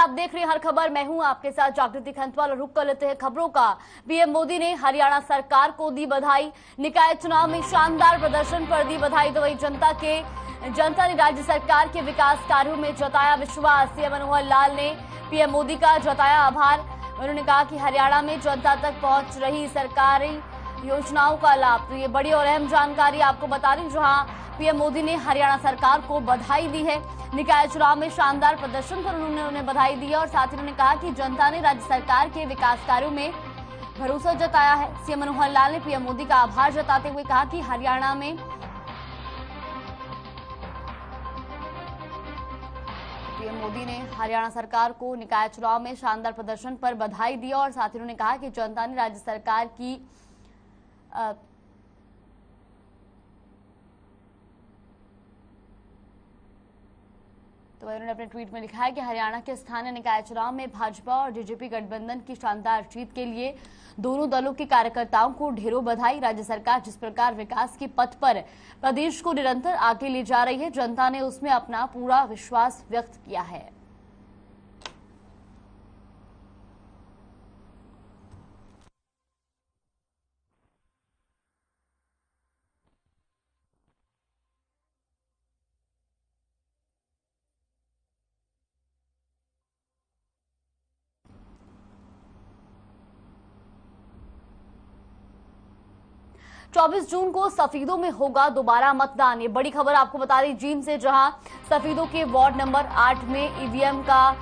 आप देख रहे हैं हर खबर। मैं हूं आपके साथ जागृति खंतवाल और रुक कर लेते हैं खबरों का। पीएम मोदी ने हरियाणा सरकार को दी बधाई। निकाय चुनाव में शानदार प्रदर्शन पर दी बधाई। तो वही जनता ने राज्य सरकार के विकास कार्यों में जताया विश्वास। सीएम मनोहर लाल ने पीएम मोदी का जताया आभार। उन्होंने कहा कि हरियाणा में जनता तक पहुंच रही सरकारी योजनाओं का लाभ। तो ये बड़ी और अहम जानकारी आपको बता रही, जहां पीएम मोदी ने हरियाणा सरकार को बधाई दी है। निकाय चुनाव में शानदार प्रदर्शन पर उन्होंने बधाई दी है और साथ ही उन्होंने कहा कि जनता ने राज्य सरकार के विकास कार्यों में भरोसा जताया है। सीएम मनोहर लाल ने पीएम मोदी का आभार जताते हुए कहा कि हरियाणा में पीएम मोदी ने हरियाणा सरकार को निकाय चुनाव में शानदार प्रदर्शन पर बधाई दी और साथ ही उन्होंने कहा कि जनता ने राज्य सरकार की तो उन्होंने अपने ट्वीट में लिखा है कि हरियाणा के स्थानीय निकाय चुनाव में भाजपा और जेजेपी गठबंधन की शानदार जीत के लिए दोनों दलों के कार्यकर्ताओं को ढेरों बधाई। राज्य सरकार जिस प्रकार विकास के पथ पर प्रदेश को निरंतर आगे ले जा रही है, जनता ने उसमें अपना पूरा विश्वास व्यक्त किया है। चौबीस जून को सफीदों में होगा दोबारा मतदान। ये बड़ी खबर आपको बता रही जींद से, जहां सफीदों के वार्ड नंबर 8 में ईवीएम का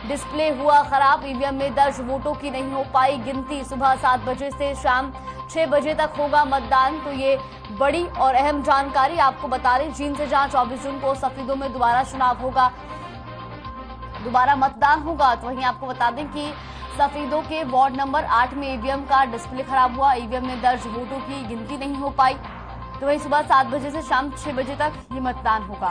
डिस्प्ले हुआ खराब। ईवीएम में दर्ज वोटों की नहीं हो पाई गिनती। सुबह 7 बजे से शाम 6 बजे तक होगा मतदान। तो ये बड़ी और अहम जानकारी आपको बता रही जींद से, जहां 24 जून को सफीदों में दोबारा चुनाव होगा, दोबारा मतदान होगा। तो वहीं आपको बता दें कि सफीदों के वार्ड नंबर 8 में ईवीएम का डिस्प्ले खराब हुआ। ईवीएम में दर्ज वोटों की गिनती नहीं हो पाई। तो वहीं सुबह 7 बजे से शाम 6 बजे तक ये मतदान होगा।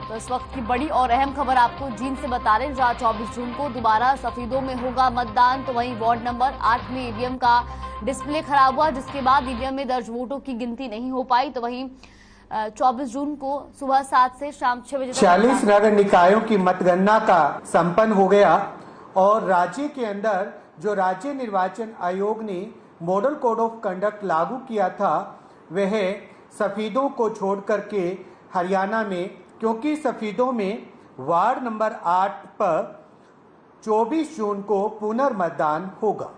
तो इस वक्त की बड़ी और अहम खबर आपको जींद से बता रहे हैं, जहां 24 जून को दोबारा सफीदों में होगा मतदान। तो वहीं वार्ड नंबर 8 में ईवीएम का डिस्प्ले खराब हुआ, जिसके बाद ईवीएम में दर्ज वोटों की गिनती नहीं हो पाई। तो वहीं 24 जून को सुबह 7 से शाम 6 बजे 40 नगर निकायों की मतगणना का संपन्न हो गया और राज्य के अंदर जो राज्य निर्वाचन आयोग ने मॉडल कोड ऑफ कंडक्ट लागू किया था, वह सफीदों को छोड़ करके हरियाणा में, क्योंकि सफीदों में वार्ड नंबर 8 पर 24 जून को पुनर्मतदान होगा।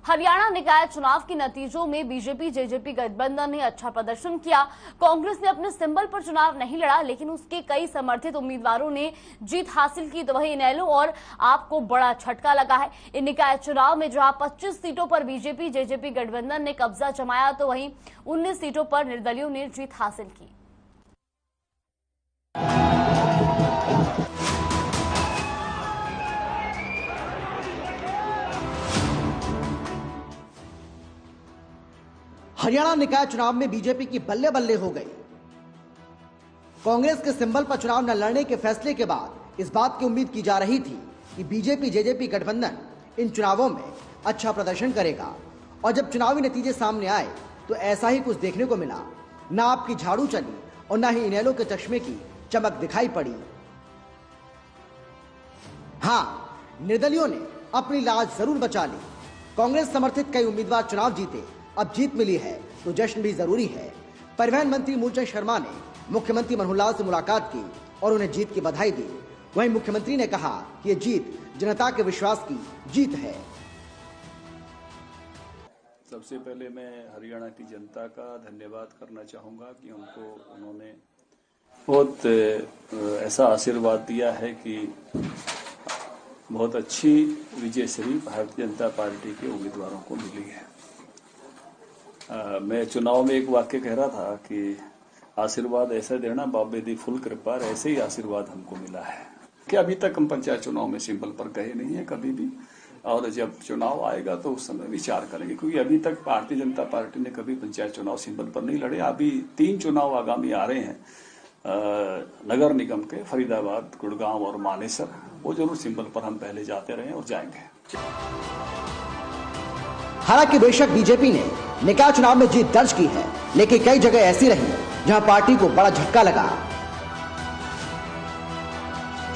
हरियाणा निकाय चुनाव के नतीजों में बीजेपी जेजेपी गठबंधन ने अच्छा प्रदर्शन किया। कांग्रेस ने अपने सिंबल पर चुनाव नहीं लड़ा, लेकिन उसके कई समर्थित उम्मीदवारों ने जीत हासिल की। तो वहीं इनेलो और आप को बड़ा झटका लगा है। इन निकाय चुनाव में जहां 25 सीटों पर बीजेपी जेजेपी गठबंधन ने कब्जा जमाया, तो वहीं 19 सीटों पर निर्दलियों ने जीत हासिल की। हरियाणा निकाय चुनाव में बीजेपी की बल्ले बल्ले हो गई। कांग्रेस के सिंबल पर चुनाव न लड़ने के फैसले के बाद इस बात की उम्मीद की जा रही थी कि बीजेपी जेजेपी गठबंधन इन चुनावों में अच्छा प्रदर्शन करेगा, और जब चुनावी नतीजे सामने आए तो ऐसा ही कुछ देखने को मिला। न आपकी झाड़ू चली और न ही इनेलो के चश्मे की चमक दिखाई पड़ी। हाँ, निर्दलियों ने अपनी लाज जरूर बचा ली। कांग्रेस समर्थित कई उम्मीदवार चुनाव जीते, अब जीत मिली है तो जश्न भी जरूरी है। परिवहन मंत्री मूलचंद शर्मा ने मुख्यमंत्री मनोहर लाल से मुलाकात की और उन्हें जीत की बधाई दी। वहीं मुख्यमंत्री ने कहा कि ये जीत जनता के विश्वास की जीत है। सबसे पहले मैं हरियाणा की जनता का धन्यवाद करना चाहूँगा कि उन्होंने बहुत ऐसा आशीर्वाद दिया है कि बहुत अच्छी विजयश्री भारतीय जनता पार्टी के उम्मीदवारों को मिली है। मैं चुनाव में एक वाक्य कह रहा था कि आशीर्वाद ऐसा देना बाबे दी फुल कृपा, ऐसे ही आशीर्वाद हमको मिला है कि अभी तक हम पंचायत चुनाव में सिंबल पर गए नहीं है कभी भी, और जब चुनाव आएगा तो उस समय विचार करेंगे, क्योंकि अभी तक भारतीय जनता पार्टी ने कभी पंचायत चुनाव सिंबल पर नहीं लड़े। अभी 3 चुनाव आगामी आ रहे हैं नगर निगम के, फरीदाबाद, गुड़गांव और मानेसर। वो जरूर सिंबल पर हम पहले जाते रहे और जाएंगे। हालांकि बेशक बीजेपी ने निकाय चुनाव में जीत दर्ज की है, लेकिन कई जगह ऐसी रही जहां पार्टी को बड़ा झटका लगा।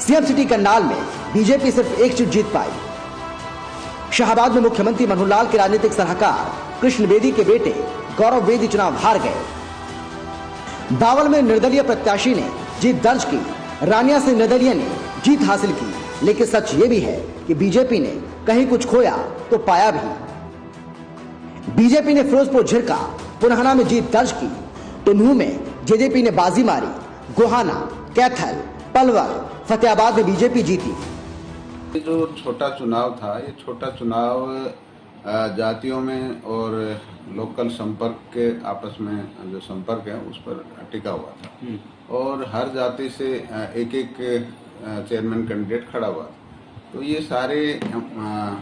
सीएम सिटी करनाल में बीजेपी सिर्फ एक सीट जीत पाई। शाहबाद में मुख्यमंत्री मनोहर लाल के राजनीतिक सलाहकार कृष्ण बेदी के बेटे गौरव बेदी चुनाव हार गए। बावल में निर्दलीय प्रत्याशी ने जीत दर्ज की। रानिया से निर्दलीय ने जीत हासिल की, लेकिन सच ये भी है कि बीजेपी ने कहीं कुछ खोया तो पाया भी। बीजेपी ने फिरोजपुर झिरका पुनहना में जीत दर्ज की तो नूह में जेजेपी ने बाजी मारी। गोहाना, कैथल, पलवल, फतेहाबाद में बीजेपी जीती। ये जो छोटा चुनाव था, ये छोटा चुनाव जातियों में और लोकल संपर्क के आपस में जो संपर्क है उस पर टिका हुआ था और हर जाति से एक एक चेयरमैन कैंडिडेट खड़ा हुआ था। तो ये सारे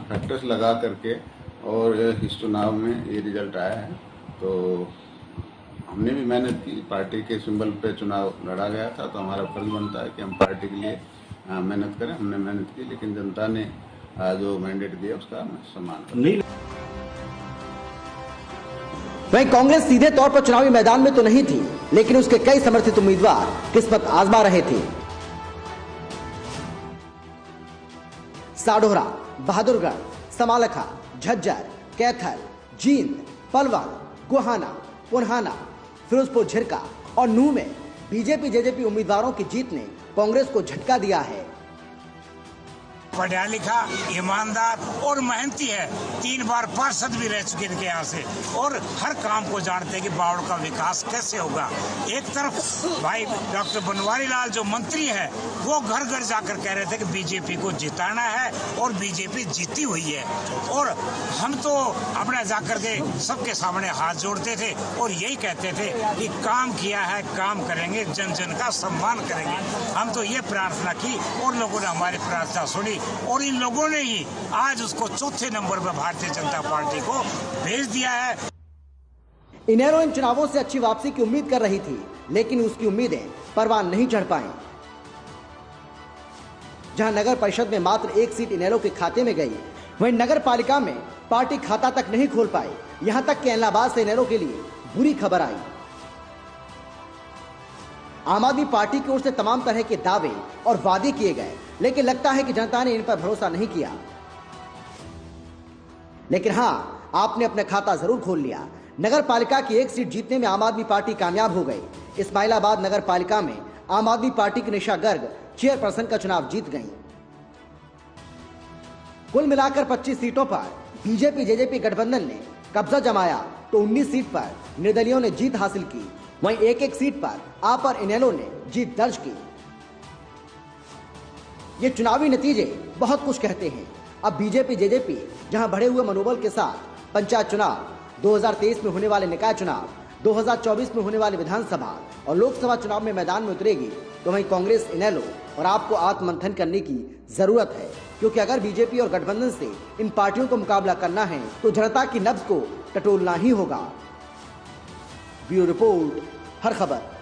फैक्टर्स लगा करके और इस चुनाव में ये रिजल्ट आया है। तो हमने भी मेहनत की, पार्टी के सिंबल पे चुनाव लड़ा गया था, तो हमारा फर्ज बनता है कि हम पार्टी के लिए मेहनत करें। हमने मेहनत की, लेकिन जनता ने जो मैंडेट दिया उसका सम्मान करें। वहीं कांग्रेस सीधे तौर पर चुनावी मैदान में तो नहीं थी, लेकिन उसके कई समर्थित उम्मीदवार किस्मत आजमा रहे थे। साढौरा, बहादुरगढ़, समालखा, झज्जर, कैथल, जींद, पलवल, गोहाना, पुनहाना, फिरोजपुर झिरका और नूह में बीजेपी जेजेपी उम्मीदवारों की जीत ने कांग्रेस को झटका दिया है। पढ़ा लिखा, ईमानदार और मेहनती है। 3 बार पार्षद भी रह चुके इनके यहाँ से और हर काम को जानते हैं कि बावड़ का विकास कैसे होगा। एक तरफ भाई डॉक्टर बनवारी लाल जो मंत्री है वो घर घर जाकर कह रहे थे कि बीजेपी को जिताना है और बीजेपी जीती हुई है और हम तो अपना जाकर के सबके सामने हाथ जोड़ते थे और यही कहते थे कि काम किया है, काम करेंगे, जन जन का सम्मान करेंगे। हम तो ये प्रार्थना की और लोगों ने हमारी प्रार्थना सुनी और इन लोगों ने ही आज उसको चौथे नंबर पर भारतीय जनता पार्टी को भेज दिया है। इनेलो इन चुनावों से अच्छी वापसी की उम्मीद कर रही थी, लेकिन उसकी उम्मीदें परवान नहीं चढ़ पाई। जहां नगर परिषद में मात्र एक सीट इनेलो के खाते में गई, वहीं नगर पालिका में पार्टी खाता तक नहीं खोल पाई। यहां तक कि इलाहाबाद से इनेलो के लिए बुरी खबर आई। आम आदमी पार्टी की ओर से तमाम तरह के दावे और वादे किए गए, लेकिन लगता है कि जनता ने इन पर भरोसा नहीं किया। लेकिन हां, आपने अपना खाता जरूर खोल लिया। नगर पालिका की एक सीट जीतने में आम आदमी पार्टी कामयाब हो गई। इस्माइलाबाद नगर पालिका में आम आदमी पार्टी की निशा गर्ग चेयरपर्सन का चुनाव जीत गई। कुल मिलाकर 25 सीटों पर बीजेपी जेजेपी गठबंधन ने कब्जा जमाया तो 19 सीट पर निर्दलियों ने जीत हासिल की। वहीं एक एक सीट पर आप और इनेलो ने जीत दर्ज की। ये चुनावी नतीजे बहुत कुछ कहते हैं। अब बीजेपी जेजेपी जहां बढ़े हुए मनोबल के साथ पंचायत चुनाव, 2023 में होने वाले निकाय चुनाव, 2024 में होने वाले विधानसभा और लोकसभा चुनाव में मैदान में उतरेगी, तो वहीं कांग्रेस, इनेलो और आपको आत्ममंथन करने की जरूरत है। क्योंकि अगर बीजेपी और गठबंधन से इन पार्टियों को मुकाबला करना है तो जनता की नब्ज को टटोलना ही होगा। ब्यूरो रिपोर्ट, हर खबर।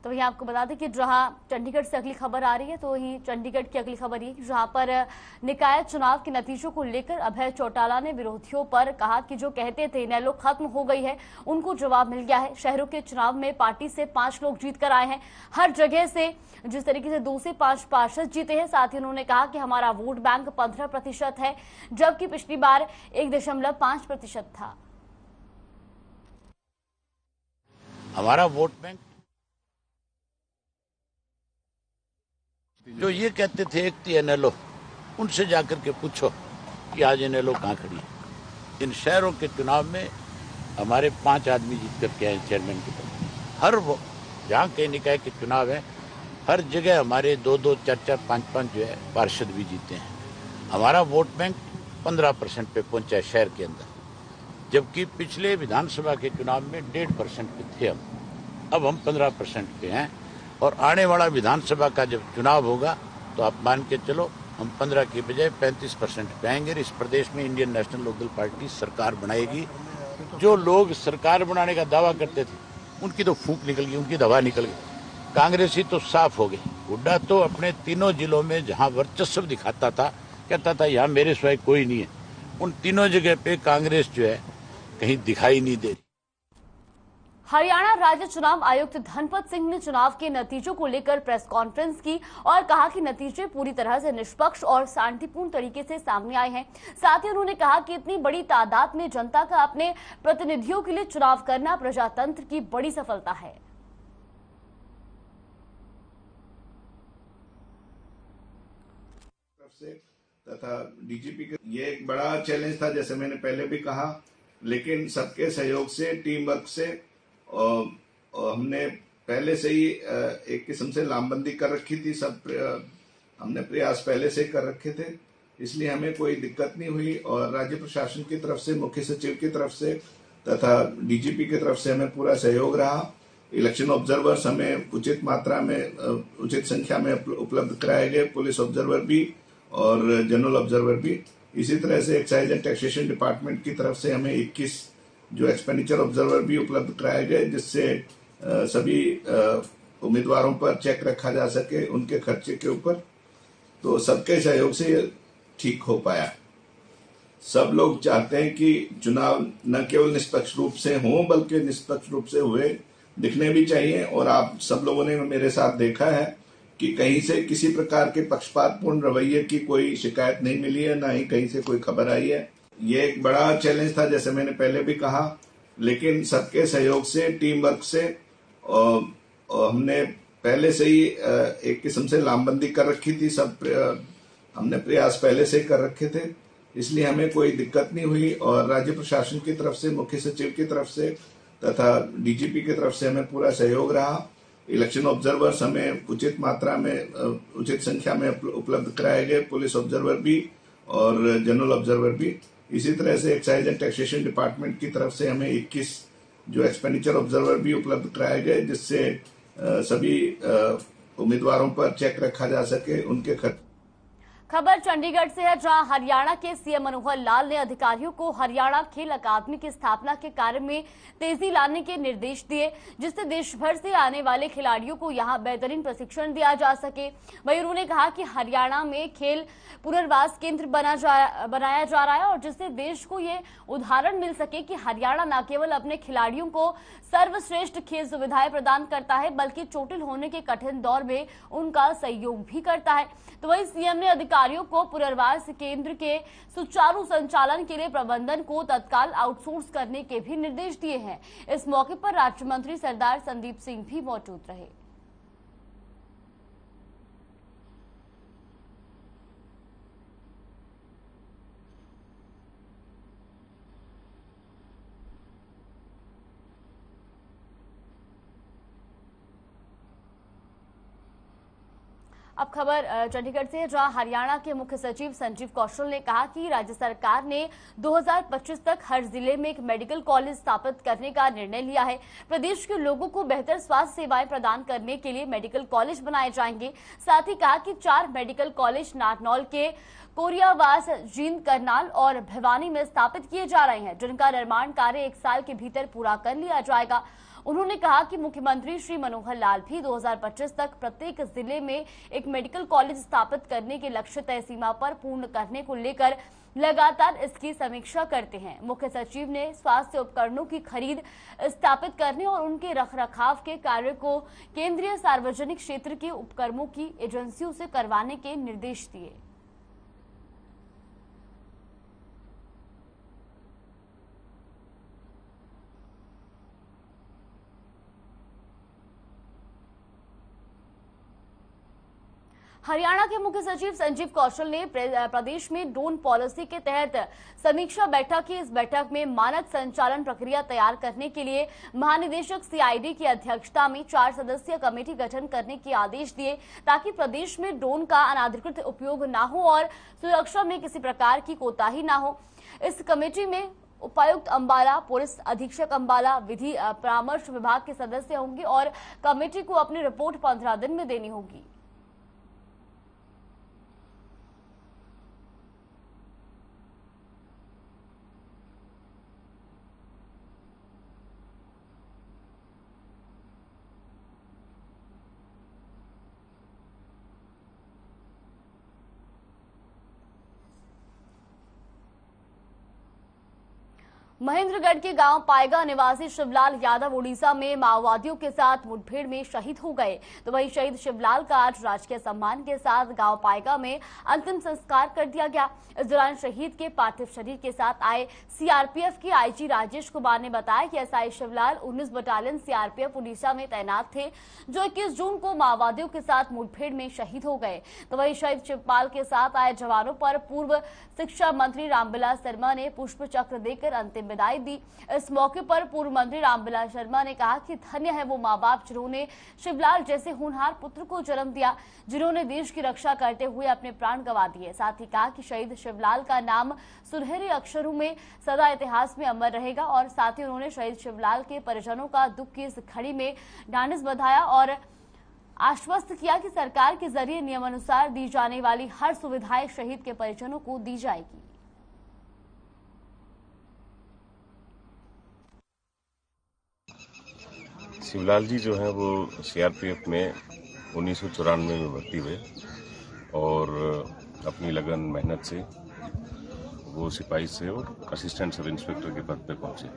तो वहीं आपको बता दें कि जहां चंडीगढ़ से अगली खबर आ रही है, तो वहीं चंडीगढ़ की अगली खबर ये जहां पर निकाय चुनाव के नतीजों को लेकर अभय चौटाला ने विरोधियों पर कहा कि जो कहते थे इनेलो खत्म हो गई है, उनको जवाब मिल गया है। शहरों के चुनाव में पार्टी से 5 लोग जीत कर आए हैं। हर जगह से जिस तरीके से 2 से 5 पार्षद जीते हैं। साथ ही उन्होंने कहा कि हमारा वोट बैंक 15% है, जबकि पिछली बार 1.5% था। हमारा वोट बैंक जो ये कहते थे एक थी एनएलओ, उनसे जाकर के पूछो कि आज एनएलओ कहाँ खड़ी है। इन शहरों के चुनाव में हमारे 5 आदमी जीत करके आए चेयरमैन के पद। हर वो जहाँ के निकाय के चुनाव है, हर जगह हमारे 2-2, 4-4, 5-5 जो है पार्षद भी जीते हैं। हमारा वोट बैंक 15% पे पहुंचा है शहर के अंदर, जबकि पिछले विधानसभा के चुनाव में 1.5% पे थे हम। अब हम 15% पे हैं और आने वाला विधानसभा का जब चुनाव होगा तो आप मान के चलो हम 15 की बजाय 35% पे आएंगे। इस प्रदेश में इंडियन नेशनल लोकदल पार्टी सरकार बनाएगी। जो लोग सरकार बनाने का दावा करते थे उनकी तो फूंक निकल गई, उनकी दवा निकल गई। कांग्रेसी तो साफ हो गई। हुड्डा तो अपने तीनों जिलों में जहां वर्चस्व दिखाता था, कहता था यहाँ मेरे सिवाय कोई नहीं है, उन तीनों जगह पे कांग्रेस जो है कहीं दिखाई नहीं दे रही। हरियाणा राज्य चुनाव आयुक्त धनपत सिंह ने चुनाव के नतीजों को लेकर प्रेस कॉन्फ्रेंस की और कहा कि नतीजे पूरी तरह से निष्पक्ष और शांतिपूर्ण तरीके से सामने आए हैं। साथ ही उन्होंने कहा कि इतनी बड़ी तादाद में जनता का अपने प्रतिनिधियों के लिए चुनाव करना प्रजातंत्र की बड़ी सफलता है। तथा डीजीपी के ये एक बड़ा चैलेंज था, जैसे मैंने पहले भी कहा, लेकिन सबके सहयोग से, टीम वर्क से और हमने पहले से ही एक किस्म से लामबंदी कर रखी थी। सब हमने प्रयास पहले से कर रखे थे, इसलिए हमें कोई दिक्कत नहीं हुई। और राज्य प्रशासन की तरफ से, मुख्य सचिव की तरफ से तथा डीजीपी की तरफ से हमें पूरा सहयोग रहा। इलेक्शन ऑब्जर्वर्स हमें उचित मात्रा में, उचित संख्या में उपलब्ध कराए गए, पुलिस ऑब्जर्वर भी और जनरल ऑब्जर्वर भी। इसी तरह से एक्साइज एंड टैक्सेशन डिपार्टमेंट की तरफ से हमें 21 जो एक्सपेंडिचर ऑब्जर्वर भी उपलब्ध कराए गए, जिससे सभी उम्मीदवारों पर चेक रखा जा सके उनके खर्चे के ऊपर। तो सबके सहयोग से ये ठीक हो पाया। सब लोग चाहते हैं कि चुनाव न केवल निष्पक्ष रूप से हों, बल्कि निष्पक्ष रूप से हुए दिखने भी चाहिए। और आप सब लोगों ने मेरे साथ देखा है कि कहीं से किसी प्रकार के पक्षपातपूर्ण रवैये की कोई शिकायत नहीं मिली है, न ही कहीं से कोई खबर आई है। ये एक बड़ा चैलेंज था, जैसे मैंने पहले भी कहा, लेकिन सबके सहयोग से, टीम वर्क से और हमने पहले से ही एक किस्म से लामबंदी कर रखी थी। सब हमने प्रयास पहले से कर रखे थे, इसलिए हमें कोई दिक्कत नहीं हुई। और राज्य प्रशासन की तरफ से, मुख्य सचिव की तरफ से तथा डीजीपी की तरफ से हमें पूरा सहयोग रहा। इलेक्शन ऑब्जर्वर्स हमें उचित मात्रा में, उचित संख्या में उपलब्ध कराए गए, पुलिस ऑब्जर्वर भी और जनरल ऑब्जर्वर भी। इसी तरह से एक्साइज एंड टैक्सेशन डिपार्टमेंट की तरफ से हमें 21 जो एक्सपेंडिचर ऑब्जर्वर भी उपलब्ध कराए गए, जिससे सभी उम्मीदवारों पर चेक रखा जा सके उनके खर्च। खबर चंडीगढ़ से है, जहां हरियाणा के सीएम मनोहर लाल ने अधिकारियों को हरियाणा खेल अकादमी की स्थापना के कार्य में तेजी लाने के निर्देश दिए, जिससे देश भर से आने वाले खिलाड़ियों को यहां बेहतरीन प्रशिक्षण दिया जा सके। वहीं उन्होंने कहा कि हरियाणा में खेल पुनर्वास केंद्र बनाया जा रहा है और जिससे देश को ये उदाहरण मिल सके कि हरियाणा न केवल अपने खिलाड़ियों को सर्वश्रेष्ठ खेल सुविधाएं प्रदान करता है, बल्कि चोटिल होने के कठिन दौर में उनका सहयोग भी करता है। तो वहीं सीएम ने अधिकारियों को पुनर्वास केंद्र के सुचारू संचालन के लिए प्रबंधन को तत्काल आउटसोर्स करने के भी निर्देश दिए हैं। इस मौके पर राज्य मंत्री सरदार संदीप सिंह भी मौजूद रहे। अब खबर चंडीगढ़ से, जहां हरियाणा के मुख्य सचिव संजीव कौशल ने कहा कि राज्य सरकार ने 2025 तक हर जिले में एक मेडिकल कॉलेज स्थापित करने का निर्णय लिया है। प्रदेश के लोगों को बेहतर स्वास्थ्य सेवाएं प्रदान करने के लिए मेडिकल कॉलेज बनाए जाएंगे। साथ ही कहा कि 4 मेडिकल कॉलेज नारनौल के कोरियावास, जींद, करनाल और भिवानी में स्थापित किए जा रहे हैं, जिनका निर्माण कार्य 1 साल के भीतर पूरा कर लिया जाएगा। उन्होंने कहा कि मुख्यमंत्री श्री मनोहर लाल भी 2025 तक प्रत्येक जिले में एक मेडिकल कॉलेज स्थापित करने के लक्ष्य तय सीमा पर पूर्ण करने को लेकर लगातार इसकी समीक्षा करते हैं। मुख्य सचिव ने स्वास्थ्य उपकरणों की खरीद, स्थापित करने और उनके रखरखाव के कार्य को केंद्रीय सार्वजनिक क्षेत्र के उपक्रमों की एजेंसियों से करवाने के निर्देश दिए। हरियाणा के मुख्य सचिव संजीव कौशल ने प्रदेश में ड्रोन पॉलिसी के तहत समीक्षा बैठक की। इस बैठक में मानक संचालन प्रक्रिया तैयार करने के लिए महानिदेशक सीआईडी की अध्यक्षता में 4 सदस्यीय कमेटी गठन करने के आदेश दिए, ताकि प्रदेश में ड्रोन का अनाधिकृत उपयोग न हो और सुरक्षा में किसी प्रकार की कोताही न हो। इस कमेटी में उपायुक्त अंबाला, पुलिस अधीक्षक अंबाला, विधि परामर्श विभाग के सदस्य होंगे और कमेटी को अपनी रिपोर्ट 15 दिन में देनी होगी। महेंद्रगढ़ के गांव पायगा निवासी शिवलाल यादव उड़ीसा में माओवादियों के साथ मुठभेड़ में शहीद हो गए। तो वहीं शहीद शिवलाल का आज राजकीय सम्मान के साथ गांव पायगा में अंतिम संस्कार कर दिया गया। इस दौरान शहीद के पार्थिव शरीर के साथ आए सीआरपीएफ के आईजी राजेश कुमार ने बताया कि SI Shivlal 19 battalion CRPF Orissa में तैनात थे, जो 21 जून को माओवादियों के साथ मुठभेड़ में शहीद हो गए। तो वहीं शहीद शिवपाल के साथ आए जवानों पर पूर्व शिक्षा मंत्री रामविलास शर्मा ने पुष्प चक्र देकर अंतिम विदाई दी। इस मौके पर पूर्व मंत्री रामविलास शर्मा ने कहा कि धन्य है वो माँ बाप जिन्होंने शिवलाल जैसे होनहार पुत्र को जन्म दिया, जिन्होंने देश की रक्षा करते हुए अपने प्राण गंवा दिए। साथ ही कहा कि शहीद शिवलाल का नाम सुनहरे अक्षरों में सदा इतिहास में अमर रहेगा। और साथ ही उन्होंने शहीद शिवलाल के परिजनों का दुख की इस घड़ी में ढांढस बंधाया और आश्वस्त किया कि सरकार के जरिए नियमानुसार दी जाने वाली हर सुविधाएं शहीद के परिजनों को दी जाएगी। शिवलाल जी जो है वो सीआरपीएफ में 1994 में भर्ती हुए और अपनी लगन मेहनत से वो सिपाही से और असिस्टेंट सब इंस्पेक्टर के पद पे पहुंचे।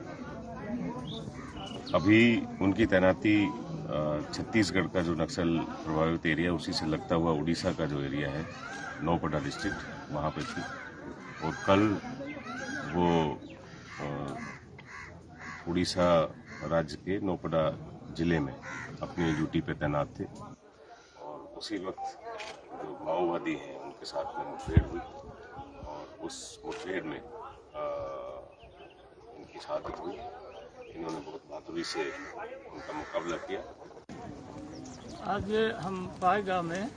अभी उनकी तैनाती छत्तीसगढ़ का जो नक्सल प्रभावित एरिया उसी से लगता हुआ उड़ीसा का जो एरिया है नौपड़ा डिस्ट्रिक्ट वहाँ पे थी और कल वो उड़ीसा राज्य के नौपड़ा जिले में अपनी ड्यूटी पे तैनात थे और उसी वक्त जो माओवादी हैं उनके साथ में मुठभेड़ हुई और उस मुठभेड़ में उनकी शहादत हुई। इन्होंने बहुत बहादुरी से उनका मुकाबला किया। आज हम पायगा में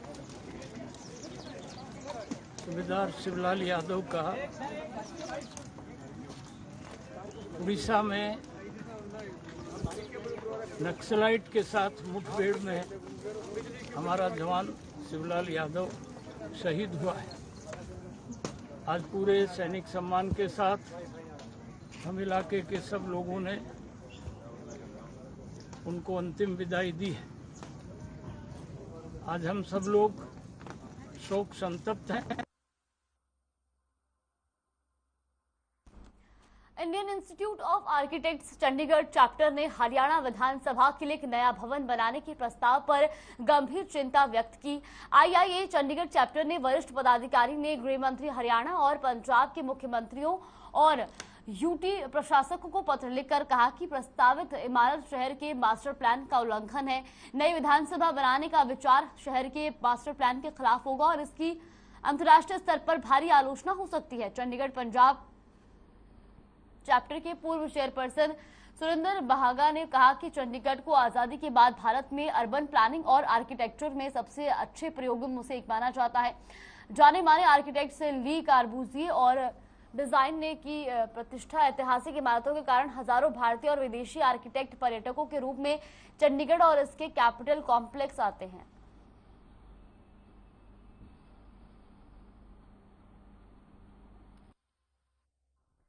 सूबेदार शिवलाल यादव का उड़ीसा में नक्सलाइट के साथ मुठभेड़ में हमारा जवान शिवलाल यादव शहीद हुआ है। आज पूरे सैनिक सम्मान के साथ हम इलाके के सब लोगों ने उनको अंतिम विदाई दी है। आज हम सब लोग शोक संतप्त हैं। Indian institute of architects Chandigarh chapter ने हरियाणा विधानसभा के लिए एक नया भवन बनाने के प्रस्ताव पर गंभीर चिंता व्यक्त की। आईआईए चंडीगढ़ चैप्टर ने वरिष्ठ पदाधिकारी ने गृह मंत्री हरियाणा और पंजाब के मुख्यमंत्रियों और यूटी प्रशासकों को पत्र लिखकर कहा कि प्रस्तावित इमारत शहर के मास्टर प्लान का उल्लंघन है। नई विधानसभा बनाने का विचार शहर के मास्टर प्लान के खिलाफ होगा और इसकी अंतर्राष्ट्रीय स्तर पर भारी आलोचना हो सकती है। चंडीगढ़ पंजाब चैप्टर के पूर्व चेयरपर्सन सुरेंद्र बहागा ने कहा कि चंडीगढ़ को आजादी के बाद भारत में अर्बन प्लानिंग और आर्किटेक्चर में सबसे अच्छे प्रयोगों में से एक माना जाता है। जाने माने आर्किटेक्ट से ली कार्बूजिए और डिजाइन ने की प्रतिष्ठा ऐतिहासिक इमारतों के कारण हजारों भारतीय और विदेशी आर्किटेक्ट पर्यटकों के रूप में चंडीगढ़ और इसके कैपिटल कॉम्प्लेक्स आते हैं।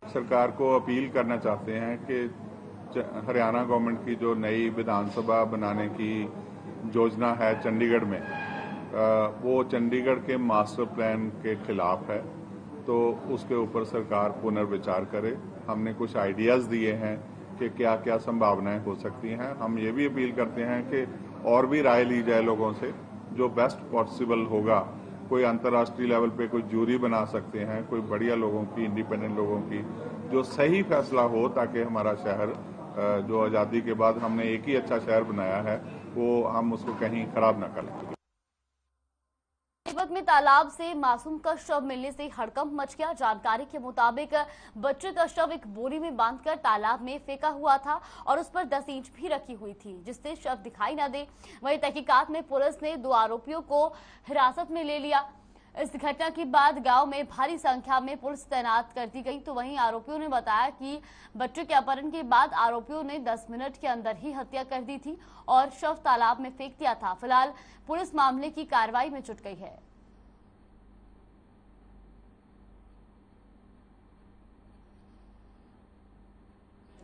सरकार को अपील करना चाहते हैं कि हरियाणा गवर्नमेंट की जो नई विधानसभा बनाने की योजना है चंडीगढ़ में, वो चंडीगढ़ के मास्टर प्लान के खिलाफ है, तो उसके ऊपर सरकार पुनर्विचार करे। हमने कुछ आइडियाज दिए हैं कि क्या क्या संभावनाएं हो सकती हैं। हम ये भी अपील करते हैं कि और भी राय ली जाए लोगों से, जो बेस्ट पॉसिबल होगा। कोई अंतर्राष्ट्रीय लेवल पे कोई जूरी बना सकते हैं, कोई बढ़िया लोगों की, इंडिपेंडेंट लोगों की, जो सही फैसला हो, ताकि हमारा शहर जो आज़ादी के बाद हमने एक ही अच्छा शहर बनाया है वो हम उसको कहीं खराब ना करें। तिब्बत में तालाब से मासूम का शव मिलने से हड़कंप मच गया। जानकारी के मुताबिक बच्चे का शव एक बोरी में बांधकर तालाब में फेंका हुआ था और उस पर 10 ईंट भी रखी हुई थी, जिससे शव दिखाई न दे। वहीं तहकीकात में पुलिस ने 2 आरोपियों को हिरासत में ले लिया। इस घटना के बाद गांव में भारी संख्या में पुलिस तैनात कर दी गई। तो वहीं आरोपियों ने बताया कि बच्चे के अपहरण के बाद आरोपियों ने 10 मिनट के अंदर ही हत्या कर दी थी और शव तालाब में फेंक दिया था। फिलहाल पुलिस मामले की कार्रवाई में जुट गई है।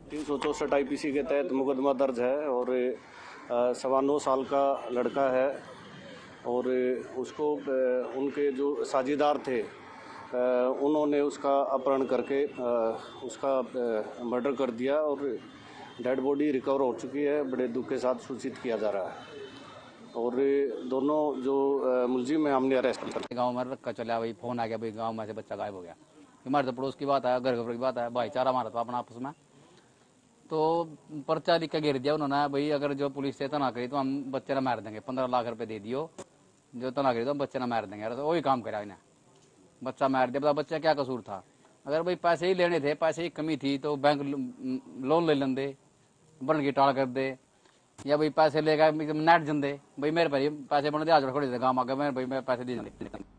तीन 364 आईपीसी के तहत मुकदमा दर्ज है और 9.25 साल का लड़का है और उसको उनके जो साझेदार थे उन्होंने उसका अपहरण करके उसका मर्डर कर दिया और डेड बॉडी रिकवर हो चुकी है। बड़े दुख के साथ सूचित किया जा रहा है और दोनों जो मुलजिम है हमने अरेस्ट कर। गाँव में रखा चला, भाई फोन आ गया, भाई गाँव में से बच्चा गायब हो गया। हमारे तो पड़ोस की बात है, घर घर की बात है, भाईचारा हमारा था अपना आपस में। तो पर्चा लिख के घेर दिया उन्होंने, भाई अगर जो पुलिस से तना करी तो हम बच्चे ना मार देंगे, 15 लाख रुपए दे दियो, जो तना करी तो हम बच्चे ना मार देंगे। तो वही काम करा इन्हें, बच्चा मार दिया। बता बच्चा क्या कसूर था? अगर भाई पैसे ही लेने थे, पैसे की कमी थी तो बैंक लोन ले लेंदे, बन की टाल कर दे, या भाई पैसे लेगा नेट जंदे, भाई मेरे भाई पैसे बन दे आज खड़े थे गाँव आगे, मेरे भाई मैं पैसे दे देंगे।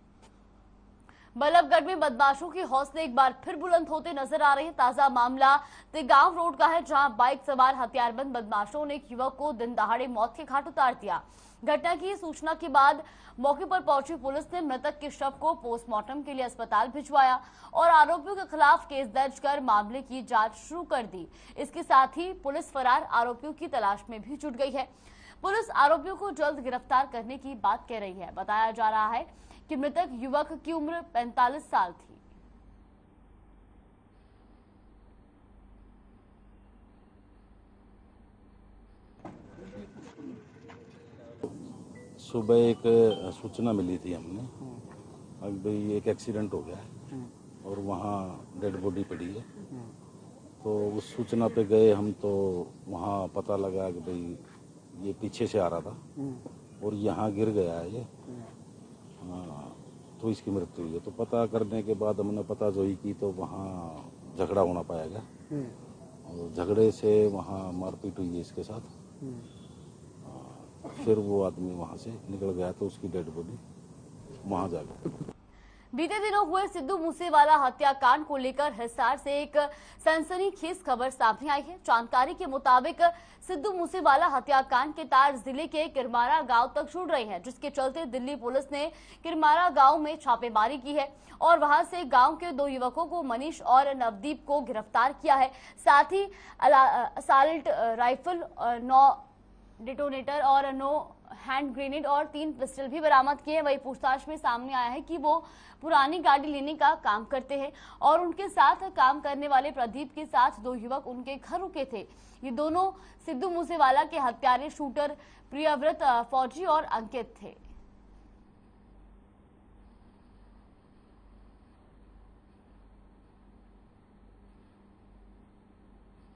बल्लभगढ़ में बदमाशों के हौसले एक बार फिर बुलंद होते नजर आ रहे हैं। ताजा मामला तिगांव रोड का है, जहां बाइक सवार हथियारबंद बदमाशों ने एक युवक को दिन दहाड़े मौत के घाट उतार दिया। घटना की सूचना के बाद मौके पर पहुंची पुलिस ने मृतक के शव को पोस्टमार्टम के लिए अस्पताल भिजवाया और आरोपियों के खिलाफ केस दर्ज कर मामले की जांच शुरू कर दी। इसके साथ ही पुलिस फरार आरोपियों की तलाश में भी जुट गई है। पुलिस आरोपियों को जल्द गिरफ्तार करने की बात कह रही है। बताया जा रहा है कि मृतक युवक की उम्र 45 साल थी। सुबह एक सूचना मिली थी हमने, अब भाई एक एक्सीडेंट हो गया है और वहाँ डेड बॉडी पड़ी है। तो उस सूचना पे गए हम, तो वहाँ पता लगा कि भाई ये पीछे से आ रहा था और यहाँ गिर गया है ये, तो इसकी मृत्यु हुई है। तो पता करने के बाद हमने पता जोई की तो वहाँ झगड़ा होना पाया गया और झगड़े से वहाँ मारपीट हुई है इसके साथ। फिर वो आदमी वहाँ से निकल गया तो उसकी डेड बॉडी वहाँ जा गई। बीते दिनों हुए सिद्धू मूसेवाला हत्याकांड को लेकर हिसार से एक सनसनीखेज खबर सामने आई है। जानकारी के मुताबिक सिद्धू मूसेवाला हत्याकांड के तार जिले के किरमारा गांव तक जुड़ रही है, जिसके चलते दिल्ली पुलिस ने किरमारा गांव में छापेमारी की है और वहां से गांव के 2 युवकों को मनीष और नवदीप को गिरफ्तार किया है। साथ ही असॉल्ट राइफल, 9 डिटोनेटर और 9 हैंड ग्रेनेड और 3 पिस्टल भी बरामद किए। वही पूछताछ में सामने आया है कि वो पुरानी गाड़ी लेने का काम करते हैं और उनके साथ काम करने वाले प्रदीप के साथ 2 युवक उनके घर रुके थे। ये दोनों सिद्धू मूसेवाला के हत्यारे शूटर प्रियव्रत फौजी और अंकित थे।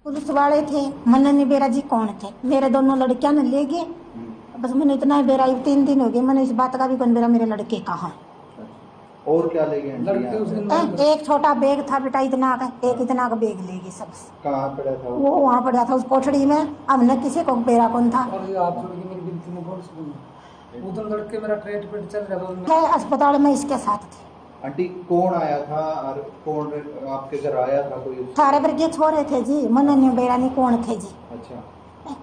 पुलिस वाले थे, मैंने नहीं बेरा जी कौन थे, मेरे दोनों लड़कियां ने ले गए। बस मैंने इतना ही बेरा, 3 दिन हो गए, मैंने इस बात का भी कौन बेरा मेरे लड़के कहा। और क्या ले गए? एक छोटा बैग था बेटा इतना का, एक इतना का बैग ले गए सब। कहाँ पड़ा था वो? वहाँ पड़ा था उस कोठड़ी में। अब न किसी को बेरा कौन था। अस्पताल में इसके साथ थे। आंटी कौन आया था और कौन आपके घर आया था? कोई सारे वर्ग के छोरे थे जी, मैंने नहीं बेरा नहीं कौन थे जी। अच्छा,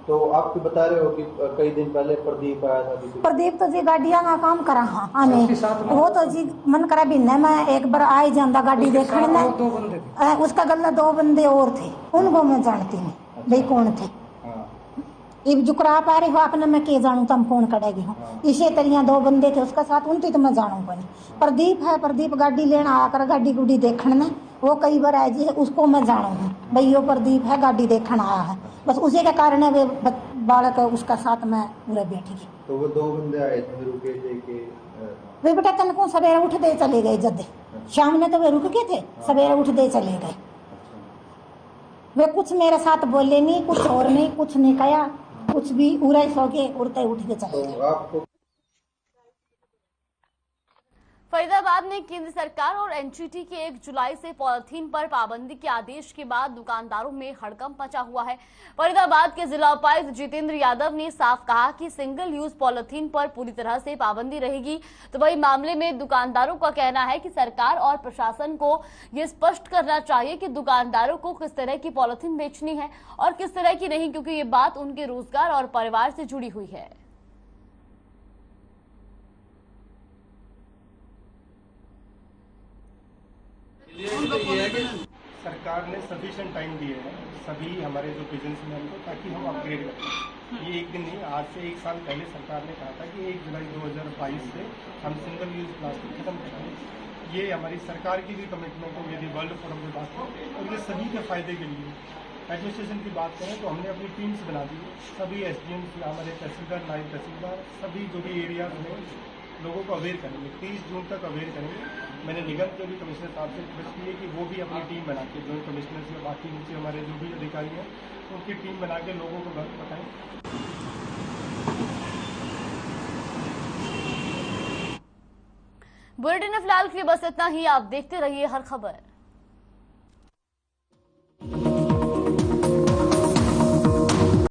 तो आप बता रहे हो कि कई दिन पहले प्रदीप आया था? प्रदीप तो जी गाड़िया का काम करा। हाँ आने वो तो जी मन करा भी न, मैं एक बार आई जाता गाड़ी देखने में। उसका गला 2 बंदे और थे, उनको मैं जानती नहीं भाई कौन थे। अब जुकरा पा रही हो आपने, मैं के जानू तुम कौन करेगी हूँ। इसी तरह 2 बंदे थे उसका साथ, उनकी तो मैं जानू नहीं। प्रदीप है, प्रदीप गाड़ी लेना आकर गाड़ी गुड़ी देखने में, वो कई बार आए जी, उसको मैं जानू हूँ भाई यो प्रदीप है, गाड़ी देखने आया है। बस उसी के कारण वे बालक उसका साथ में पूरे बैठी। तो वो 2 बंदे आए थे, रुके थे कि वे बेटा तन को सवेरे उठ दे चले गए जद शाम ने, तो वे रुक गए थे, सवेरे उठ दे चले गए। वे कुछ मेरे साथ बोले नहीं, कुछ और नहीं, कुछ नहीं कहा, कुछ भी उड़े सो के उड़ते उठ के चले गए। फरीदाबाद में केंद्र सरकार और एनजीटी के 1 जुलाई से पॉलिथीन पर पाबंदी के आदेश के बाद दुकानदारों में हड़कंप मचा हुआ है। फरीदाबाद के जिला उपायुक्त जितेंद्र यादव ने साफ कहा कि सिंगल यूज पॉलिथीन पर पूरी तरह से पाबंदी रहेगी। तो वही मामले में दुकानदारों का कहना है कि सरकार और प्रशासन को ये स्पष्ट करना चाहिए कि दुकानदारों को किस तरह की पॉलिथीन बेचनी है और किस तरह की नहीं, क्योंकि ये बात उनके रोजगार और परिवार से जुड़ी हुई है। सरकार ने सफिशिएंट टाइम दिए हैं सभी हमारे जो बिजनेसमैन को, ताकि हम अपग्रेड करें। ये एक दिन नहीं, आज से 1 साल पहले सरकार ने कहा था कि 1 जुलाई 2022 से हम सिंगल यूज प्लास्टिक खत्म करेंगे। ये हमारी सरकार की भी कमिटमेंट है यदि वर्ल्ड फोरम की बात करें, और ये सभी के फायदे के लिए। एडमिनिस्ट्रेशन की बात करें तो हमने अपनी टीम्स बना दी, सभी SDM, हमारे तहसीलदार, नायब तहसीलदार, सभी जो भी एरिया में लोगों को अवेयर करेंगे। 30 जून तक अवेयर करेंगे। मैंने निगम के भी कमिश्नर साहब से रिक्वेस्ट की है कि वो भी अपनी टीम बना के, जॉइंट कमिश्नर या बाकी नीचे हमारे जो भी अधिकारी हैं उनकी टीम बना के लोगों को बताएं। बुलेटिन में फिलहाल के लिए बस इतना ही। आप देखते रहिए हर खबर।